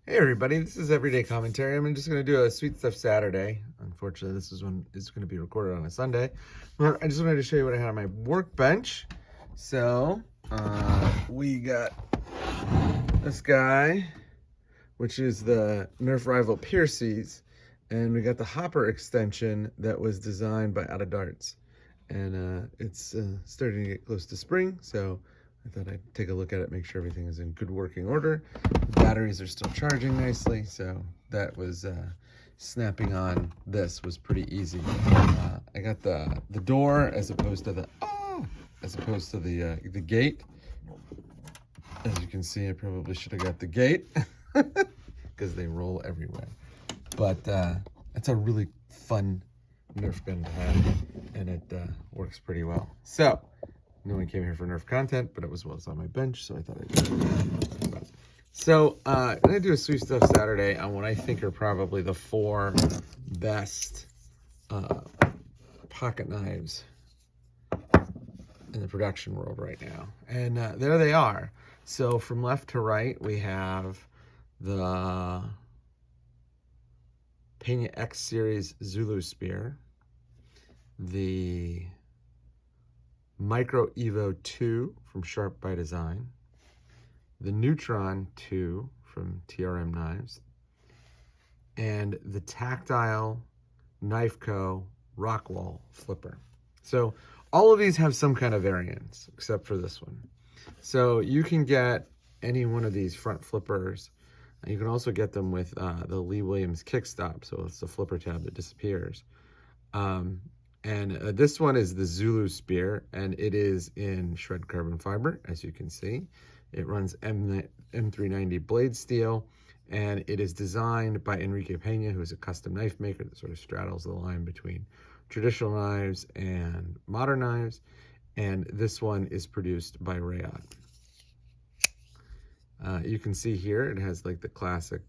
Hey everybody, this is Everyday Commentary. I'm just going to do a Sweet Stuff Saturday. Unfortunately, this is one is going to be recorded on a Sunday. But I just wanted to show you what I had on my workbench. So, we got this guy, which is the Nerf Rival Pierces. And we got the hopper extension that was designed by Out of Darts. And it's starting to get close to spring, so I thought I'd take a look at it, make sure everything is in good working order. The batteries are still charging nicely, so that was snapping on this was pretty easy. I got the door as opposed to the gate. As you can see, I probably should have got the gate because they roll everywhere. But it's a really fun Nerf gun to have, and it works pretty well. So, no one came here for Nerf content, but it was on my bench, so I thought I'd do it. So, I'm going to do a Sweet Stuff Saturday on what I think are probably the 4 best pocket knives in the production world right now. And there they are. So, from left to right, we have the Pena X Series Zulu Spear, the Micro Evo 2 from Sharp by Design, the Neutron 2 from TRM Knives, and the Tactile Knife Co. Rockwall Flipper. So all of these have some kind of variance, except for this one. So you can get any one of these front flippers. You can also get them with the Lee Williams kickstop, so it's the flipper tab that disappears. This one is the Zulu Spear, and it is in shred carbon fiber, as you can see. It runs M390 blade steel, and it is designed by Enrique Pena, who is a custom knife maker that sort of straddles the line between traditional knives and modern knives. And this one is produced by Rayot. You can see here it has like the classic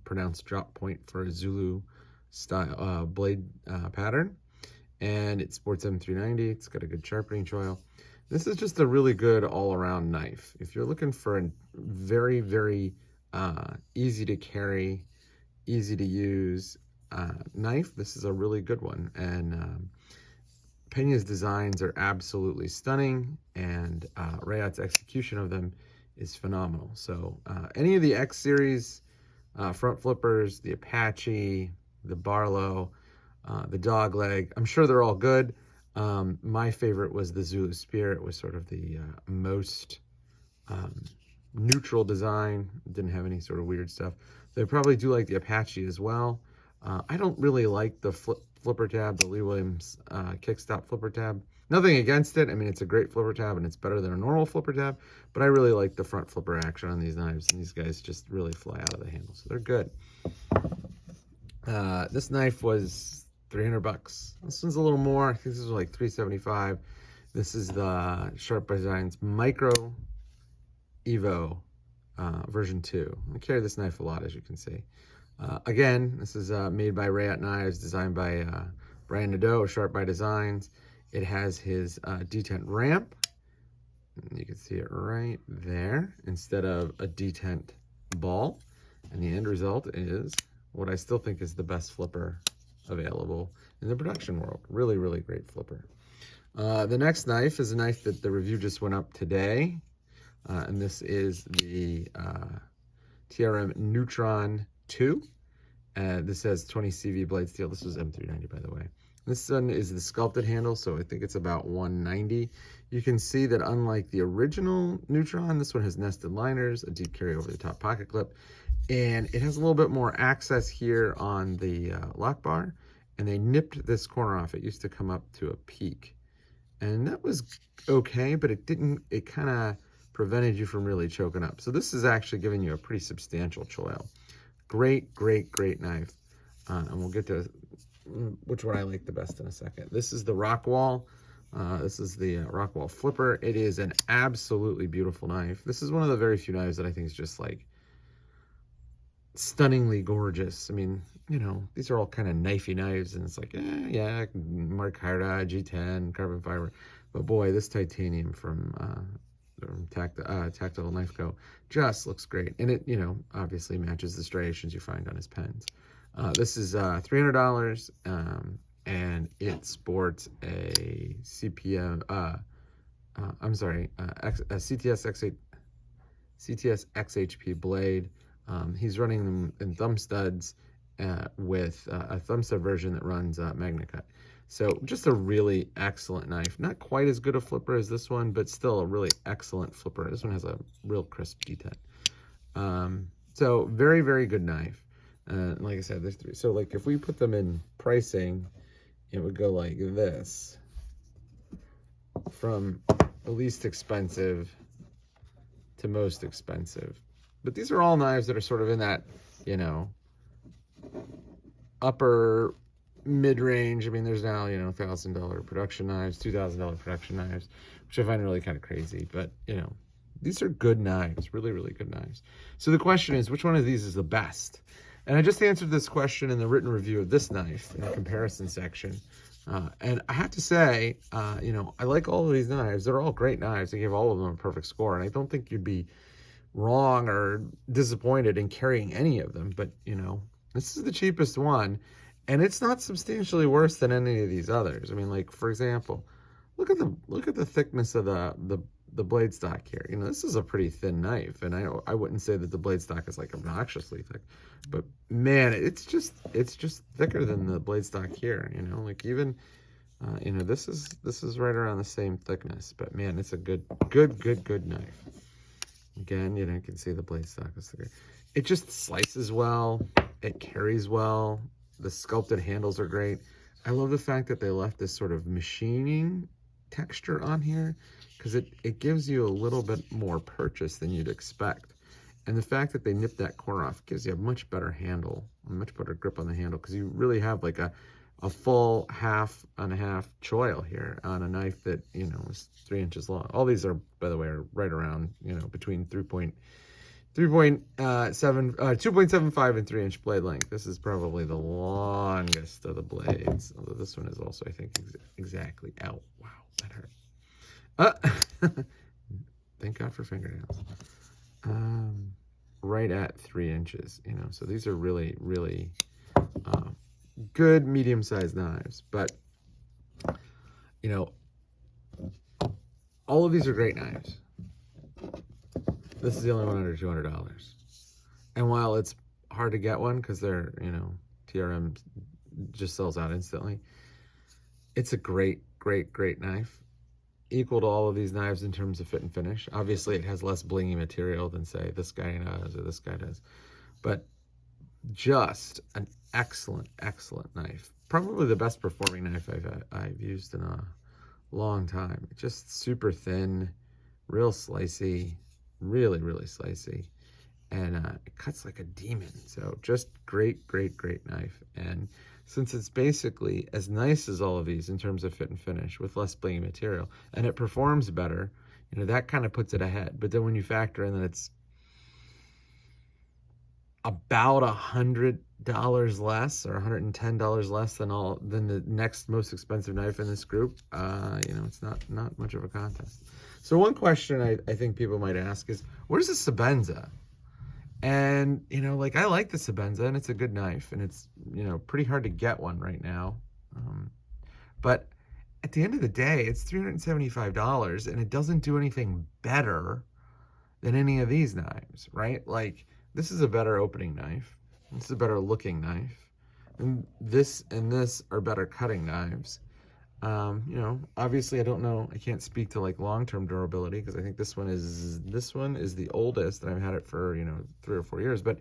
pronounced drop point for a Zulu style blade pattern. And it sports M390. It's got a good sharpening choil. This is just a really good all-around knife. If you're looking for a very, very easy to carry, easy to use knife, this is a really good one. And Pena's designs are absolutely stunning, and Rayot's execution of them is phenomenal. So any of the X series front flippers, the Apache, the Barlow, the Dogleg, I'm sure they're all good. My favorite was the Zulu Spear. It was sort of the most neutral design. It didn't have any sort of weird stuff. They probably do like the Apache as well. I don't really like the flipper tab, the Lee Williams kickstop flipper tab. Nothing against it. I mean, it's a great flipper tab, and it's better than a normal flipper tab, but I really like the front flipper action on these knives, and these guys just really fly out of the handle, so they're good. This knife was $300. This one's a little more. I think this is like $375. This is the Sharp by Design's Micro Evo version 2. I carry this knife a lot, as you can see. Again, this is made by Rayot Knives, designed by Brian Nadeau, Sharp by Designs. It has his detent ramp. And you can see it right there instead of a detent ball. And the end result is what I still think is the best flipper available in the production world. Really, really great flipper. The next knife is a knife that the review just went up today. And this is the TRM Neutron 2. This has 20 CV blade steel. This was M390, by the way. This one is the sculpted handle, so I think it's about 190. You can see that unlike the original Neutron, this one has nested liners, a deep carry over the top pocket clip, and it has a little bit more access here on the lock bar, and they nipped this corner off. It used to come up to a peak, and that was okay, but it kind of prevented you from really choking up. So this is actually giving you a pretty substantial choil. Great, great, great knife. And we'll get to which one I like the best in a second. This is the Rockwall. This is the Rockwall Flipper. It is an absolutely beautiful knife. This is one of the very few knives that I think is just like stunningly gorgeous. I mean, you know, these are all kind of knifey knives, and it's like, yeah, Mark Harda, G10, carbon fiber. But boy, this titanium from Tactile Knife Co. Just looks great. And it, obviously matches the striations you find on his pens. This is $300, and it sports a CPM, a CTS XHP blade. He's running them in thumb studs with a thumb stud version that runs MagnaCut. So just a really excellent knife. Not quite as good a flipper as this one, but still a really excellent flipper. This one has a real crisp detent. So very, very good knife. Like I said, there's three. So like if we put them in pricing, it would go like this, from least expensive to most expensive. But these are all knives that are sort of in that, upper mid-range. I mean, there's now, $1,000 production knives, $2,000 production knives, which I find really kind of crazy. But, these are good knives, really, really good knives. So the question is, which one of these is the best? And I just answered this question in the written review of this knife in the comparison section. And I have to say, I like all of these knives. They're all great knives. I gave all of them a perfect score. And I don't think you'd be wrong or disappointed in carrying any of them. But, this is the cheapest one. And it's not substantially worse than any of these others. I mean, like, for example, look at the thickness of the blade stock here. This is a pretty thin knife, and I wouldn't say that the blade stock is like obnoxiously thick, but man, it's just thicker than the blade stock here. Like even this is right around the same thickness, but man, it's a good knife. Again, you can see the blade stock is thicker. It just slices well. It carries well. The sculpted handles are great. I love the fact that they left this sort of machining texture on here, because it gives you a little bit more purchase than you'd expect. And the fact that they nipped that corner off gives you a much better handle, a much better grip on the handle, because you really have like a full half and a half choil here on a knife that, is 3 inches long. All these are, by the way, are right around, between 2.75 and 3 inch blade length. This is probably the longest of the blades, although this one is also, I think, exactly out. Wow, that hurt. Thank God for fingernails. Right at 3 inches, so these are really, really good medium-sized knives. But, all of these are great knives. This is the only one under $200. And while it's hard to get one because they're, TRM just sells out instantly, it's a great knife. Equal to all of these knives in terms of fit and finish. Obviously, it has less blingy material than, say, this guy does or this guy does. But just an excellent knife. Probably the best performing knife I've used in a long time. Just super thin, real slicey, really slicey, and it cuts like a demon. So just great knife. And since it's basically as nice as all of these in terms of fit and finish with less blingy material, and it performs better, that kind of puts it ahead. But then when you factor in that it's about $100 less or $110 less than the next most expensive knife in this group, it's not much of a contest. So one question I think people might ask is, where's the Sebenza? And, I like the Sebenza, and it's a good knife, and it's, pretty hard to get one right now. But at the end of the day, it's $375, and it doesn't do anything better than any of these knives, right? Like, this is a better opening knife. This is a better looking knife. And this are better cutting knives. Obviously I don't know, I can't speak to like long-term durability, because I think this one is the oldest, and I've had it for 3 or 4 years, but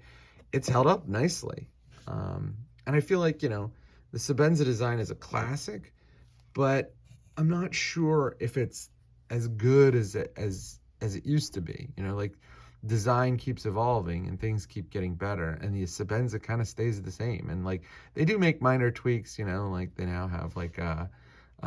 it's held up nicely. And I feel like the Sebenza design is a classic, but I'm not sure if it's as good as it used to be. Like, design keeps evolving and things keep getting better, and the Sebenza kind of stays the same. And like, they do make minor tweaks, like they now have like a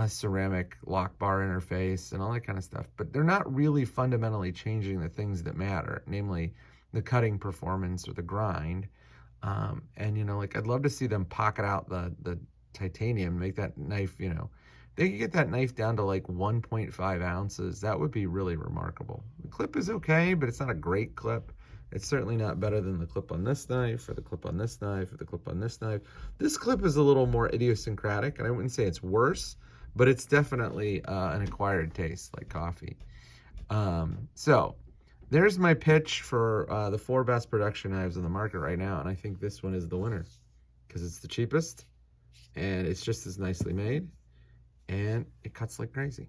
ceramic lock bar interface and all that kind of stuff, but they're not really fundamentally changing the things that matter, namely the cutting performance or the grind. And like, I'd love to see them pocket out the titanium, make that knife they could get that knife down to like 1.5 ounces. That would be really remarkable. The clip is okay, but it's not a great clip. It's certainly not better than the clip on this knife, or the clip on this knife, or the clip on this knife. This clip is a little more idiosyncratic, and I wouldn't say it's worse, but it's definitely an acquired taste, like coffee. So there's my pitch for the 4 best production knives on the market right now, and I think this one is the winner because it's the cheapest, and it's just as nicely made, and it cuts like crazy.